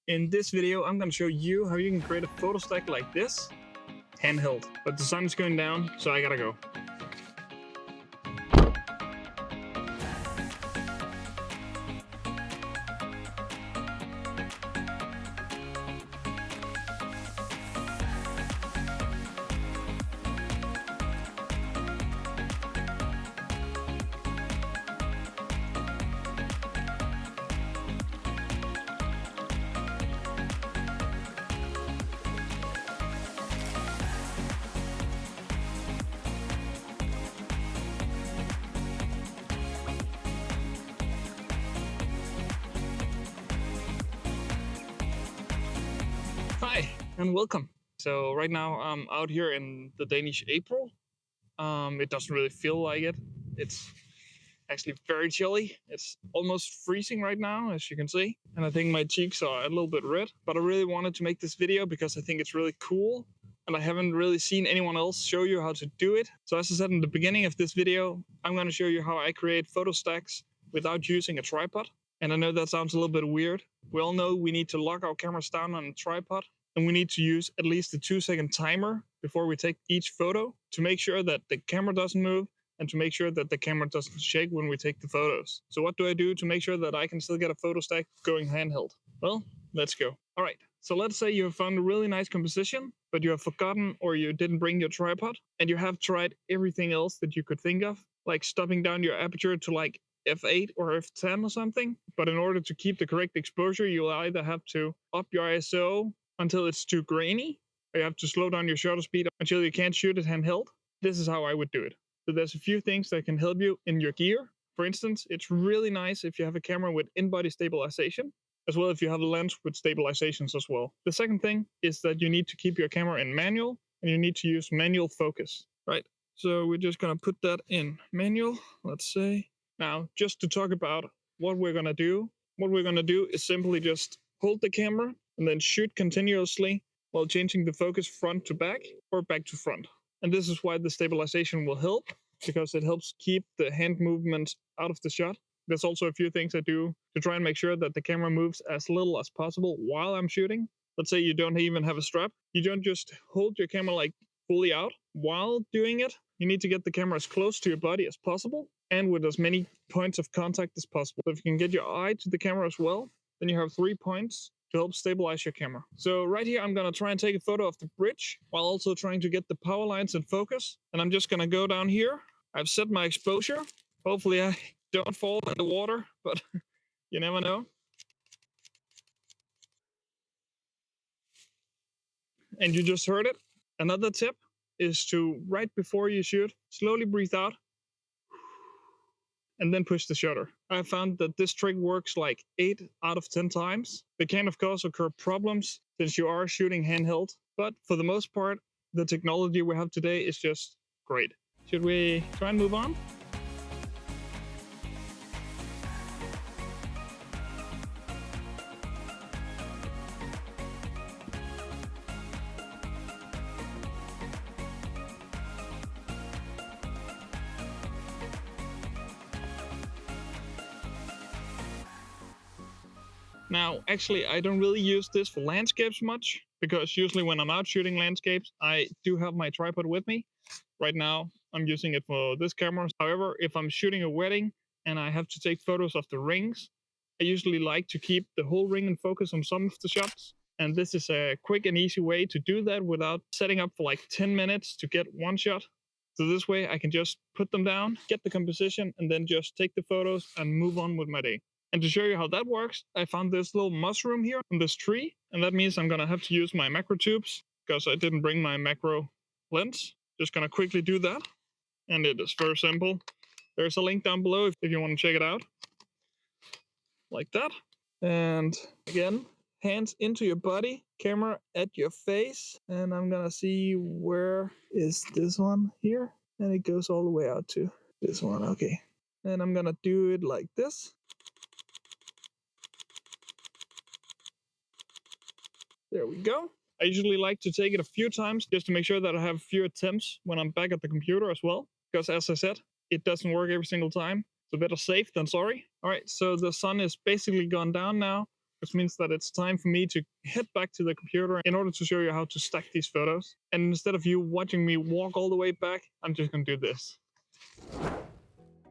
In this video, I'm going to show you how you can create a photo stack like this, handheld. But the sun's going down, so I gotta go. Hi and welcome. So right now I'm out here in the Danish April. It doesn't really feel like it. It's actually very chilly. It's almost freezing right now, as you can see. And I think my cheeks are a little bit red. But I really wanted to make this video because I think it's really cool. And I haven't really seen anyone else show you how to do it. So as I said in the beginning of this video, I'm going to show you how I create photo stacks without using a tripod. And I know that sounds a little bit weird. We all know we need to lock our cameras down on a tripod. And we need to use at least a 2-second timer before we take each photo to make sure that the camera doesn't move and to make sure that the camera doesn't shake when we take the photos. So what do I do to make sure that I can still get a photo stack going handheld? Well, let's go. All right, so let's say you have found a really nice composition, but you have forgotten or you didn't bring your tripod, and you have tried everything else that you could think of, like stopping down your aperture to like f8 or f10 or something. But in order to keep the correct exposure, you'll either have to up your ISO until it's too grainy, or you have to slow down your shutter speed until you can't shoot it handheld. This is how I would do it. So there's a few things that can help you in your gear. For instance, it's really nice if you have a camera with in-body stabilization, as well if you have a lens with stabilizations as well. The second thing is that you need to keep your camera in manual, and you need to use manual focus, right? So we're just gonna put that in manual, let's say. Now, just to talk about what we're gonna do is simply just hold the camera and then shoot continuously while changing the focus front to back or back to front. And this is why the stabilization will help, because it helps keep the hand movement out of the shot. There's also a few things I do to try and make sure that the camera moves as little as possible while I'm shooting. Let's say you don't even have a strap. You don't just hold your camera like fully out while doing it. You need to get the camera as close to your body as possible and with as many points of contact as possible. So if you can get your eye to the camera as well, then you have 3 points to help stabilize your camera. So right here, I'm gonna try and take a photo of the bridge while also trying to get the power lines in focus. And I'm just gonna go down here. I've set my exposure. Hopefully I don't fall in the water, but you never know. And you just heard it. Another tip is to, right before you shoot, slowly breathe out and then push the shutter. I found that this trick works like 8 out of 10 times. There can of course occur problems since you are shooting handheld, but for the most part, the technology we have today is just great. Should we try and move on? Now, actually, I don't really use this for landscapes much, because usually when I'm out shooting landscapes, I do have my tripod with me. Right now, I'm using it for this camera. However, if I'm shooting a wedding and I have to take photos of the rings, I usually like to keep the whole ring in focus on some of the shots. And this is a quick and easy way to do that without setting up for like 10 minutes to get one shot. So this way I can just put them down, get the composition, and then just take the photos and move on with my day. And to show you how that works, I found this little mushroom here on this tree. And that means I'm gonna have to use my macro tubes because I didn't bring my macro lens. Just gonna quickly do that. And it is very simple. There's a link down below if you want to check it out. Like that. And again, hands into your body, camera at your face. And I'm gonna see where is this one here. And it goes all the way out to this one, okay. And I'm gonna do it like this. There we go. I usually like to take it a few times just to make sure that I have few attempts when I'm back at the computer as well. Because as I said, it doesn't work every single time. So better safe than sorry. All right, so the sun is basically gone down now. which means that it's time for me to head back to the computer in order to show you how to stack these photos. And instead of you watching me walk all the way back, I'm just gonna do this.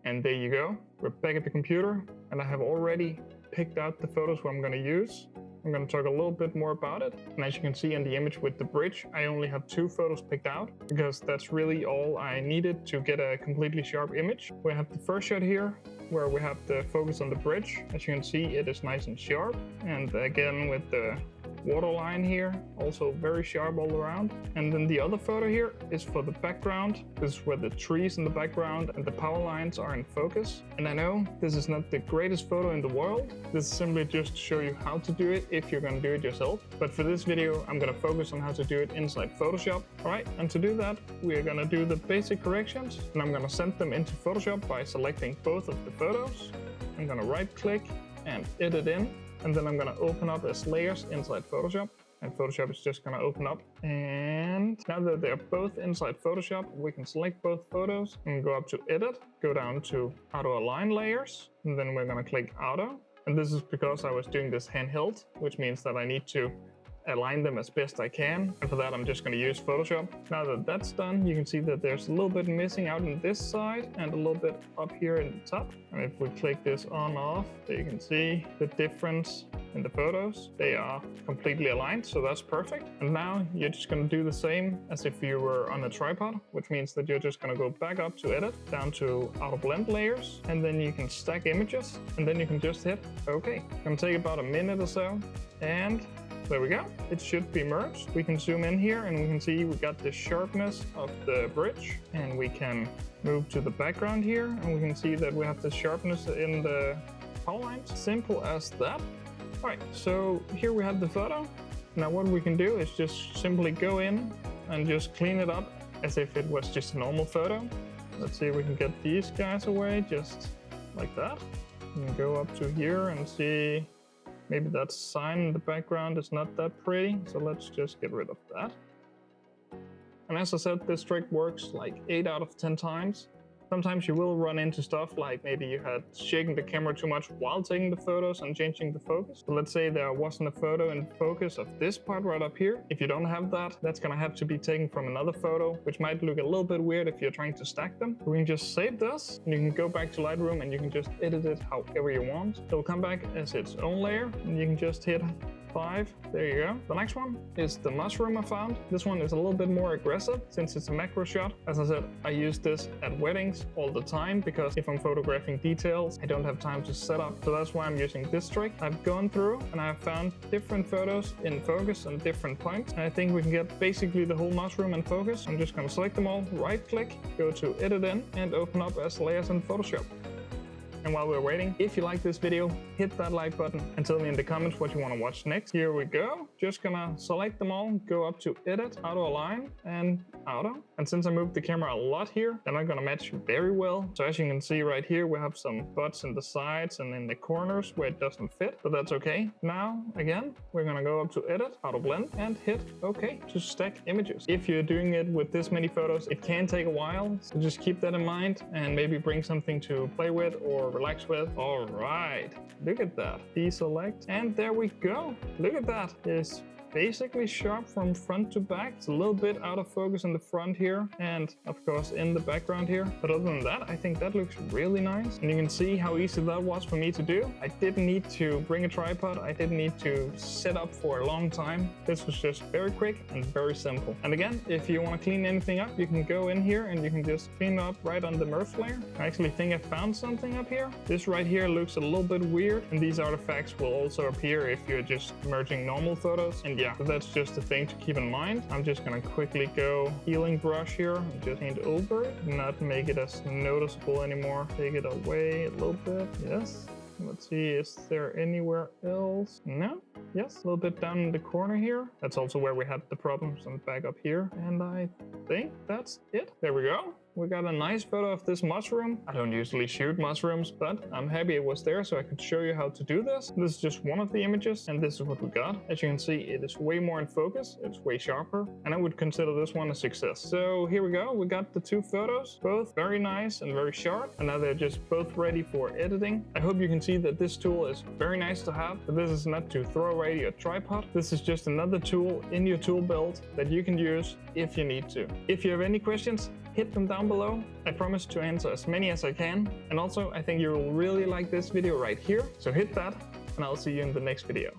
And there you go, we're back at the computer, and I have already picked out the photos what I'm gonna use. I'm going to talk a little bit more about it. And as you can see in the image with the bridge, I only have 2 photos picked out because that's really all I needed to get a completely sharp image. We have the first shot here where we have the focus on the bridge. As you can see, it is nice and sharp. And again, with the water line here, also very sharp all around. And then the other photo here is for the background. This is where the trees in the background and the power lines are in focus. And I know this is not the greatest photo in the world. This is simply just to show you how to do it if you're going to do it yourself. But for this video, I'm going to focus on how to do it inside Photoshop. Alright, and to do that, we're going to do the basic corrections. And I'm going to send them into Photoshop by selecting both of the photos. I'm going to right click and edit in. And then I'm going to open up as layers inside Photoshop. And Photoshop is just going to open up. And now that they're both inside Photoshop, we can select both photos and go up to Edit, go down to Auto Align Layers, and then we're going to click Auto. And this is because I was doing this handheld, which means that I need to align them as best I can. And for that, I'm just going to use Photoshop. Now that that's done, you can see that there's a little bit missing out on this side and a little bit up here in the top. And if we click this on off, there you can see the difference in the photos. They are completely aligned, so that's perfect. And now you're just going to do the same as if you were on a tripod, which means that you're just going to go back up to Edit, down to Auto Blend Layers, and then you can stack images, and then you can just hit OK. It's going to take about a minute or so, and there we go. It should be merged. We can zoom in here and we can see we got the sharpness of the bridge, and we can move to the background here and we can see that we have the sharpness in the power lines. Simple as that. All right, so here we have the photo. Now what we can do is just simply go in and just clean it up as if it was just a normal photo. Let's see if we can get these guys away just like that. And go up to here and see maybe that sign in the background is not that pretty, so let's just get rid of that. And as I said, this trick works like 8 out of 10 times. Sometimes you will run into stuff like maybe you had shaking the camera too much while taking the photos and changing the focus. So let's say there wasn't a photo in focus of this part right up here. If you don't have that, that's gonna have to be taken from another photo, which might look a little bit weird if you're trying to stack them. We can just save this, and you can go back to Lightroom and you can just edit it however you want. It'll come back as its own layer, and you can just hit 5. There you go. The next one is the mushroom I found. This one is a little bit more aggressive since it's a macro shot. As I said, I use this at weddings all the time because if I'm photographing details, I don't have time to set up. So that's why I'm using this trick. I've gone through and I've found different photos in focus and different points. And I think we can get basically the whole mushroom in focus. I'm just going to select them all, right click, go to Edit In, and open up as layers in Photoshop. And while we're waiting, if you like this video, hit that like button and tell me in the comments what you want to watch next. Here we go. Just gonna select them all, go up to Edit, Auto Align, and Auto. And since I moved the camera a lot here, they're not gonna match very well. So as you can see right here, we have some butts in the sides and in the corners where it doesn't fit, but that's okay. Now, again, we're gonna go up to Edit, Auto Blend, and hit OK to stack images. If you're doing it with this many photos, it can take a while. So just keep that in mind and maybe bring something to play with or relax with. All right, look at that. Deselect, and there we go. Look at that. It's basically sharp from front to back. It's a little bit out of focus in the front here and of course in the background here, but other than that, I think that looks really nice. And you can see how easy that was for me to do. I didn't need to bring a tripod. I didn't need to set up for a long time. This was just very quick and very simple. And again, if you want to clean anything up, you can go in here and you can just clean up right on the merge layer. I actually think I found something up here. This right here looks a little bit weird, and these artifacts will also appear if you're just merging normal photos. And yeah, so that's just a thing to keep in mind. I'm just gonna quickly go healing brush here and just paint over it, not make it as noticeable anymore. Take it away a little bit. Yes. Let's see, is there anywhere else? No? Yes, a little bit down in the corner here. That's also where we had the problems, and back up here. And I think that's it. There we go. we got a nice photo of this mushroom. I don't usually shoot mushrooms, but I'm happy it was there so I could show you how to do this. This is just one of the images, and this is what we got. As you can see, it is way more in focus, it's way sharper, and I would consider this one a success. So here we go, we got the two photos, both very nice and very sharp, and now they're just both ready for editing. I hope you can see that this tool is very nice to have, but this is not to throw away your tripod. This is just another tool in your tool belt that you can use if you need to. If you have any questions, hit them down below. I promise to answer as many as I can. And also, I think you will really like this video right here. So hit that, and I'll see you in the next video.